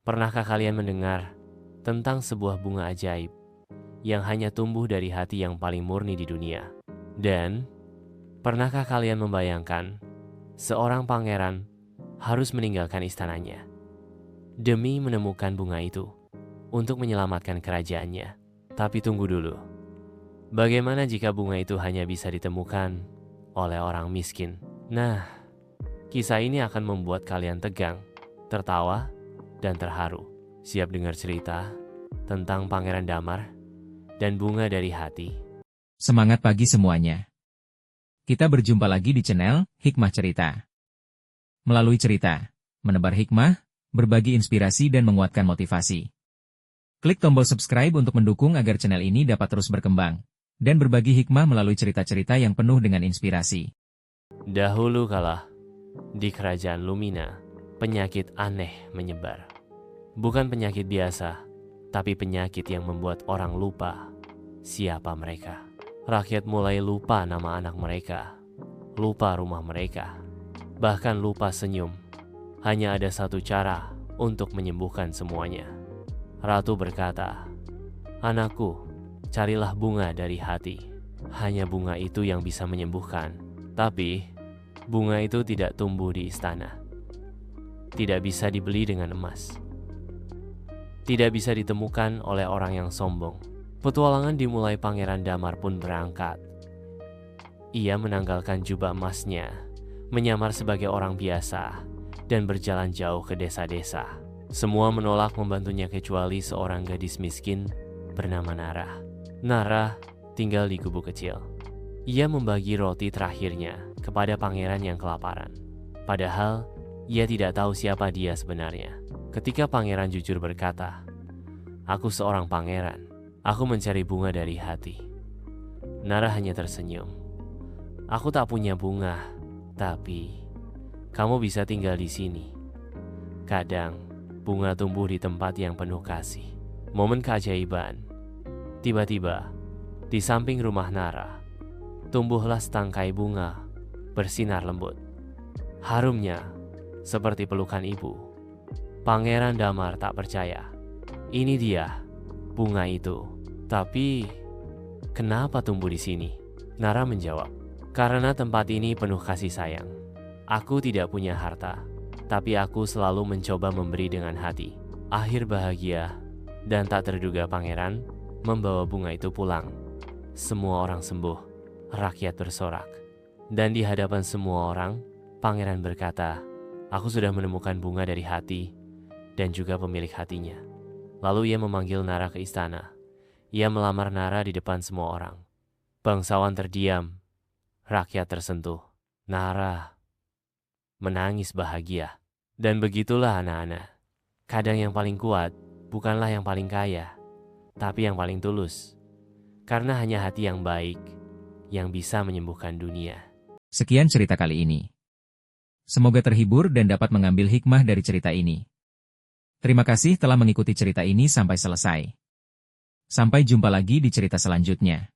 Pernahkah kalian mendengar tentang sebuah bunga ajaib yang hanya tumbuh dari hati yang paling murni di dunia? Dan pernahkah kalian membayangkan seorang pangeran harus meninggalkan istananya demi menemukan bunga itu untuk menyelamatkan kerajaannya? Tapi tunggu dulu. Bagaimana jika bunga itu hanya bisa ditemukan oleh orang miskin? Nah, kisah ini akan membuat kalian tegang, tertawa, dan terharu. Siap dengar cerita tentang Pangeran Damar dan bunga dari hati? Semangat pagi semuanya. Kita berjumpa lagi di channel Hikmah Cerita. Melalui cerita, menebar hikmah, berbagi inspirasi dan menguatkan motivasi. Klik tombol subscribe untuk mendukung agar channel ini dapat terus berkembang dan berbagi hikmah melalui cerita-cerita yang penuh dengan inspirasi. Dahulu kala, di kerajaan Lumina, penyakit aneh menyebar. Bukan penyakit biasa, tapi penyakit yang membuat orang lupa siapa mereka. Rakyat mulai lupa nama anak mereka, lupa rumah mereka, bahkan lupa senyum. Hanya ada satu cara untuk menyembuhkan semuanya. Ratu berkata, "Anakku, carilah bunga dari hati. Hanya bunga itu yang bisa menyembuhkan." Tapi, bunga itu tidak tumbuh di istana. Tidak bisa dibeli dengan emas. Tidak bisa ditemukan oleh orang yang sombong. Petualangan dimulai. Pangeran Damar pun berangkat. Ia menanggalkan jubah emasnya, menyamar sebagai orang biasa, dan berjalan jauh ke desa-desa. Semua menolak membantunya kecuali seorang gadis miskin bernama Nara. Nara tinggal di gubuk kecil. Ia membagi roti terakhirnya kepada pangeran yang kelaparan. Padahal, ia tidak tahu siapa dia sebenarnya. Ketika pangeran jujur berkata, "Aku seorang pangeran. Aku mencari bunga dari hati." Nara hanya tersenyum. "Aku tak punya bunga, tapi kamu bisa tinggal di sini." Kadang, bunga tumbuh di tempat yang penuh kasih. Momen keajaiban. Tiba-tiba, di samping rumah Nara, tumbuhlah setangkai bunga bersinar lembut. Harumnya seperti pelukan ibu. Pangeran Damar tak percaya. Ini dia, bunga itu. Tapi, kenapa tumbuh di sini? Nara menjawab, "Karena tempat ini penuh kasih sayang. Aku tidak punya harta, tapi aku selalu mencoba memberi dengan hati." Akhir bahagia dan tak terduga pangeran membawa bunga itu pulang. Semua orang sembuh, rakyat bersorak. Dan di hadapan semua orang, pangeran berkata, "Aku sudah menemukan bunga dari hati dan juga pemilik hatinya." Lalu ia memanggil Nara ke istana. Ia melamar Nara di depan semua orang. Bangsawan terdiam, rakyat tersentuh. Nara menangis bahagia. Dan begitulah anak-anak. Kadang yang paling kuat bukanlah yang paling kaya, tapi yang paling tulus. Karena hanya hati yang baik yang bisa menyembuhkan dunia. Sekian cerita kali ini. Semoga terhibur dan dapat mengambil hikmah dari cerita ini. Terima kasih telah mengikuti cerita ini sampai selesai. Sampai jumpa lagi di cerita selanjutnya.